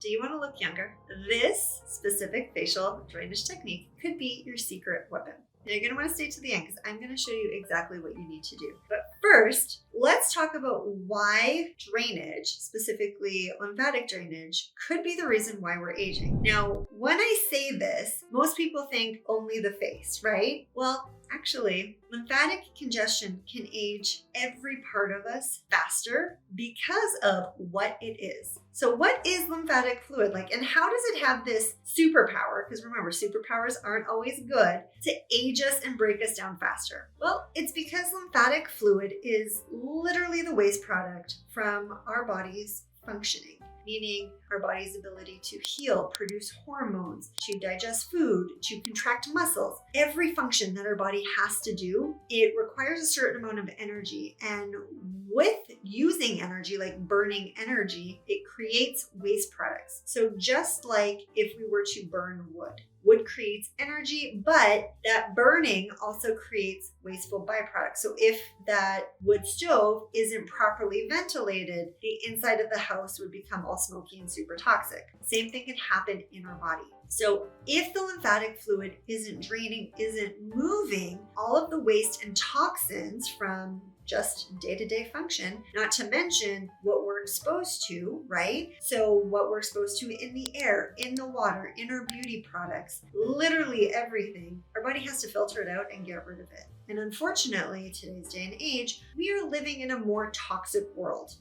Do you want to look younger? This specific facial drainage technique could be your secret weapon. Now you're going to want to stay to the end because I'm going to show you exactly what you need to do. But first, let's talk about why drainage, specifically lymphatic drainage, could be the reason why we're aging. Now, when I say this, most people think only the face, right? Well, actually, lymphatic congestion can age every part of us faster because of what it is. So what is lymphatic fluid like, and how does it have this superpower? Because remember, superpowers aren't always good to age us and break us down faster. Well, it's because lymphatic fluid is literally the waste product from our body's functioning, meaning our body's ability to heal, produce hormones, to digest food, to contract muscles. Every function that our body has to do, it requires a certain amount of energy. And with using energy, like burning energy, it creates waste products. So just like if we were to burn wood, wood creates energy, but that burning also creates wasteful byproducts. So if that wood stove isn't properly ventilated, the inside of the house would become all smoky and super toxic. Same thing can happen in our body. So if the lymphatic fluid isn't draining, isn't moving, all of the waste and toxins from just day-to-day function, not to mention what we're exposed to, right? So what we're exposed to in the air, in the water, in our beauty products, literally everything, our body has to filter it out and get rid of it. And unfortunately, today's day and age, we are living in a more toxic world.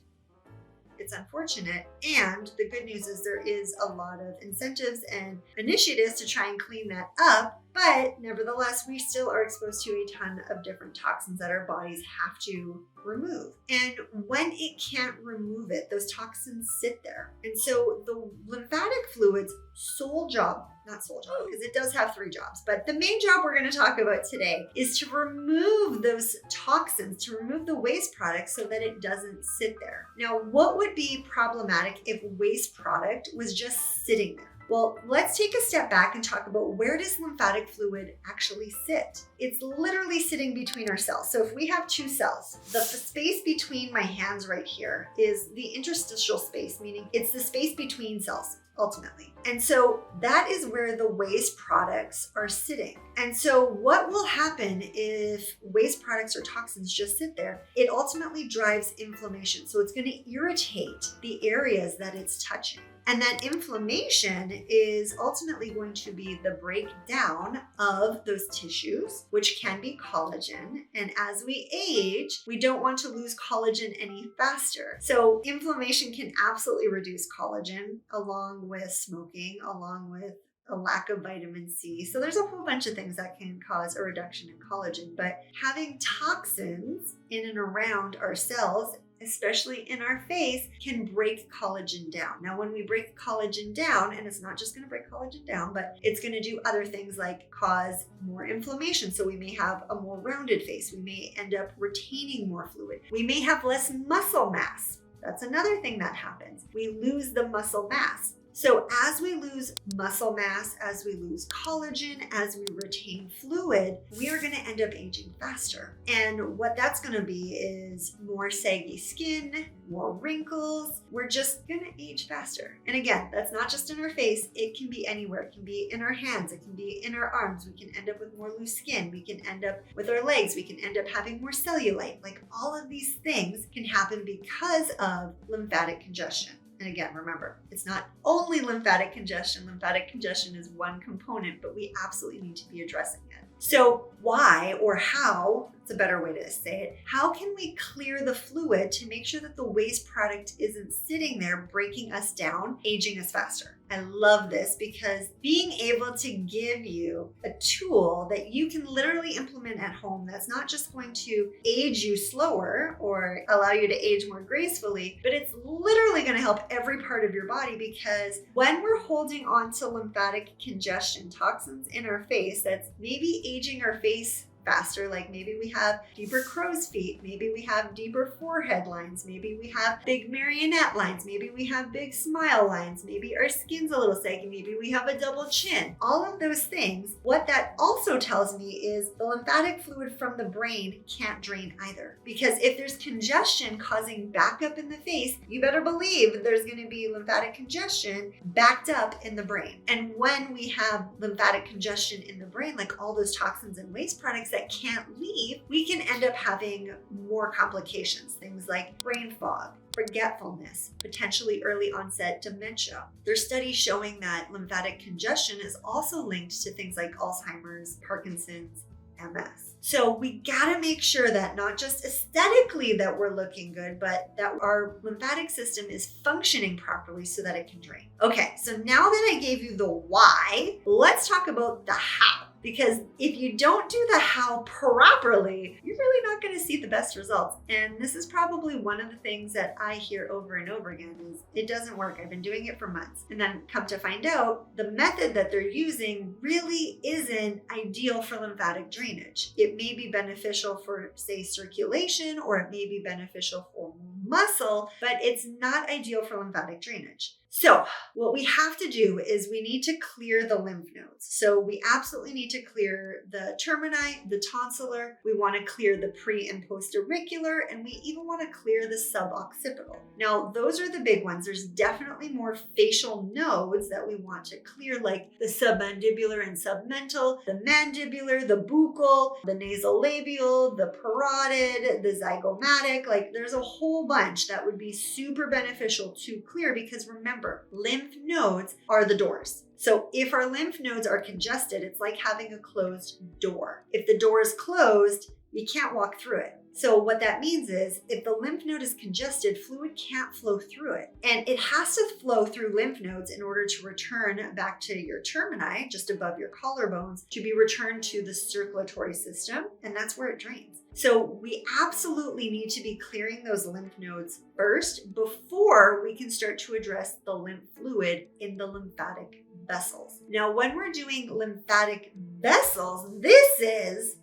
It's unfortunate. And the good news is there is a lot of incentives and initiatives to try and clean that up. But nevertheless, we still are exposed to a ton of different toxins that our bodies have to remove. And when it can't remove it, those toxins sit there. And so the lymphatic fluid's sole job, not sole job, because it does have 3 jobs, but the main job we're going to talk about today is to remove those toxins, to remove the waste products so that it doesn't sit there. Now, what would be problematic if waste product was just sitting there? Well, let's take a step back and talk about where does lymphatic fluid actually sit? It's literally sitting between our cells. So if we have 2 cells, the space between my hands right here is the interstitial space, meaning it's the space between cells, ultimately. And so that is where the waste products are sitting. And so what will happen if waste products or toxins just sit there? It ultimately drives inflammation. So it's going to irritate the areas that it's touching. And that inflammation is ultimately going to be the breakdown of those tissues, which can be collagen. And as we age, we don't want to lose collagen any faster. So inflammation can absolutely reduce collagen, along with smoking, along with a lack of vitamin C. So there's a whole bunch of things that can cause a reduction in collagen. But having toxins in and around our cells, especially in our face, can break collagen down. Now, when we break collagen down, and it's not just going to break collagen down, but it's going to do other things like cause more inflammation. So we may have a more rounded face. We may end up retaining more fluid. We may have less muscle mass. That's another thing that happens. We lose the muscle mass. So as we lose muscle mass, as we lose collagen, as we retain fluid, we are going to end up aging faster. And what that's going to be is more saggy skin, more wrinkles. We're just going to age faster. And again, that's not just in our face. It can be anywhere. It can be in our hands. It can be in our arms. We can end up with more loose skin. We can end up with our legs. We can end up having more cellulite. Like, all of these things can happen because of lymphatic congestion. And again, remember, it's not only lymphatic congestion. Lymphatic congestion is one component, but we absolutely need to be addressing it. So why, or how, it's a better way to say it, how can we clear the fluid to make sure that the waste product isn't sitting there breaking us down, aging us faster? I love this because being able to give you a tool that you can literally implement at home that's not just going to age you slower or allow you to age more gracefully, but it's literally going to help every part of your body, because when we're holding on to lymphatic congestion, toxins in our face that's maybe aging our face faster. Like maybe we have deeper crow's feet, maybe we have deeper forehead lines, maybe we have big marionette lines, maybe we have big smile lines, maybe our skin's a little saggy, maybe we have a double chin. All of those things, what that also tells me is the lymphatic fluid from the brain can't drain either. Because if there's congestion causing backup in the face, you better believe there's going to be lymphatic congestion backed up in the brain. And when we have lymphatic congestion in the brain, like all those toxins and waste products that can't leave, we can end up having more complications, things like brain fog, forgetfulness, potentially early onset dementia. There's studies showing that lymphatic congestion is also linked to things like Alzheimer's, Parkinson's, MS. So we gotta make sure that not just aesthetically that we're looking good, but that our lymphatic system is functioning properly so that it can drain. Okay, so now that I gave you the why, let's talk about the how. Because if you don't do the how properly, you're really not going to see the best results. And this is probably one of the things that I hear over and over again is it doesn't work. I've been doing it for months. And then come to find out, the method that they're using really isn't ideal for lymphatic drainage. It may be beneficial for, say, circulation, or it may be beneficial for muscle, but it's not ideal for lymphatic drainage. So what we have to do is we need to clear the lymph nodes. So we absolutely need to clear the termini, the tonsillar. We want to clear the pre and post auricular, and we even want to clear the suboccipital. Now, those are the big ones. There's definitely more facial nodes that we want to clear, like the submandibular and submental, the mandibular, the buccal, the nasolabial, the parotid, the zygomatic. Like there's a whole bunch that would be super beneficial to clear, because remember, lymph nodes are the doors. So if our lymph nodes are congested, it's like having a closed door. If the door is closed, you can't walk through it. So what that means is if the lymph node is congested, fluid can't flow through it. And it has to flow through lymph nodes in order to return back to your termini, just above your collarbones, to be returned to the circulatory system. And that's where it drains. So we absolutely need to be clearing those lymph nodes first before we can start to address the lymph fluid in the lymphatic vessels. Now, when we're doing lymphatic vessels, this is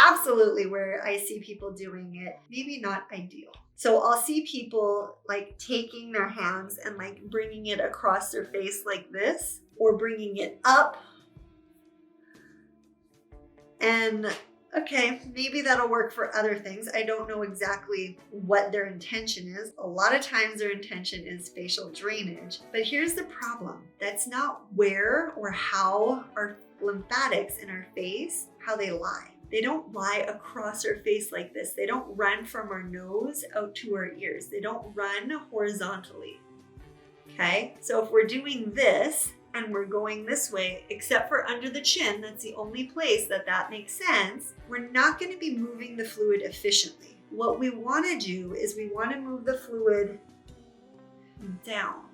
absolutely where I see people doing it, maybe not ideal. So I'll see people like taking their hands and like bringing it across their face like this, or bringing it up. And okay, maybe that'll work for other things. I don't know exactly what their intention is. A lot of times their intention is facial drainage. But here's the problem. That's not where or how our lymphatics in our face, how they lie. They don't lie across our face like this. They don't run from our nose out to our ears. They don't run horizontally. Okay, so if we're doing this, and we're going this way, except for under the chin, that's the only place that makes sense, we're not going to be moving the fluid efficiently. What we want to do is we want to move the fluid down,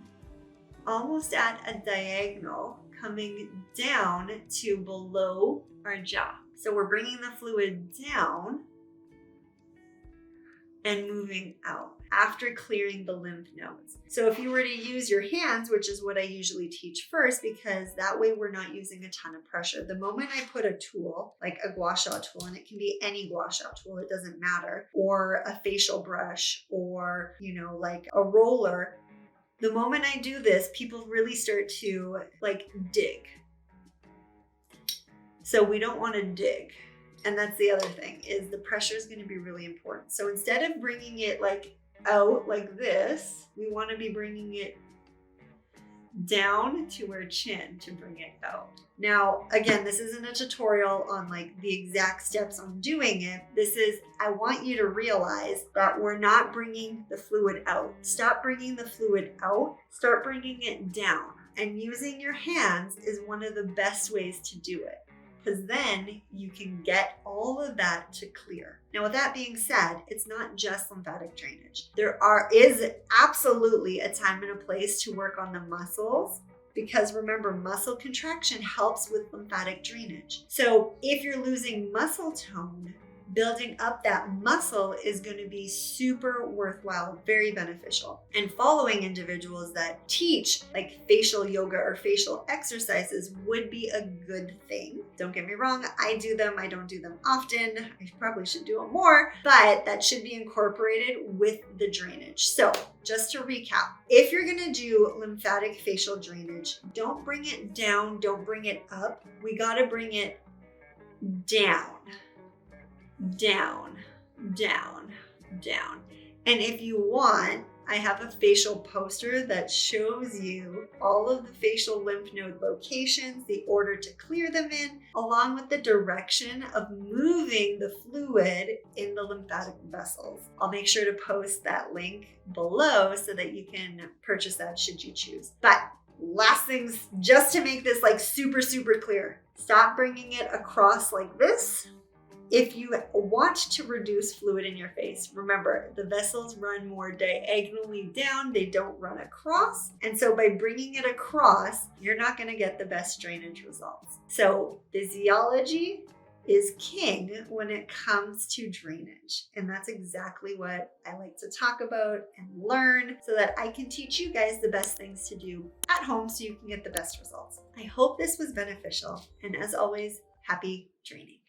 almost at a diagonal, coming down to below our jaw. So we're bringing the fluid down and moving out after clearing the lymph nodes. So if you were to use your hands, which is what I usually teach first, because that way we're not using a ton of pressure. The moment I put a tool, like a gua sha tool, and it can be any gua sha tool, it doesn't matter, or a facial brush, or, like a roller, the moment I do this, people really start to like dig. So we don't want to dig. And that's the other thing, is the pressure is going to be really important. So instead of bringing it like out like this, we want to be bringing it down to our chin to bring it out. Now, again, this isn't a tutorial on like the exact steps on doing it. This is, I want you to realize that we're not bringing the fluid out. Stop bringing the fluid out, start bringing it down. And using your hands is one of the best ways to do it, because then you can get all of that to clear. Now, with that being said, it's not just lymphatic drainage. There is absolutely a time and a place to work on the muscles, because remember, muscle contraction helps with lymphatic drainage. So if you're losing muscle tone, building up that muscle is going to be super worthwhile, very beneficial. And following individuals that teach like facial yoga or facial exercises would be a good thing. Don't get me wrong, I do them. I don't do them often. I probably should do them more, but that should be incorporated with the drainage. So just to recap, if you're going to do lymphatic facial drainage, don't bring it down, don't bring it up. We got to bring it down, down, down, down. And if you want, I have a facial poster that shows you all of the facial lymph node locations, the order to clear them in, along with the direction of moving the fluid in the lymphatic vessels. I'll make sure to post that link below so that you can purchase that should you choose. But last things, just to make this like super, super clear, stop bringing it across like this. If you want to reduce fluid in your face, remember the vessels run more diagonally down, they don't run across. And so by bringing it across, you're not going to get the best drainage results. So physiology is king when it comes to drainage. And that's exactly what I like to talk about and learn so that I can teach you guys the best things to do at home so you can get the best results. I hope this was beneficial. And as always, happy draining.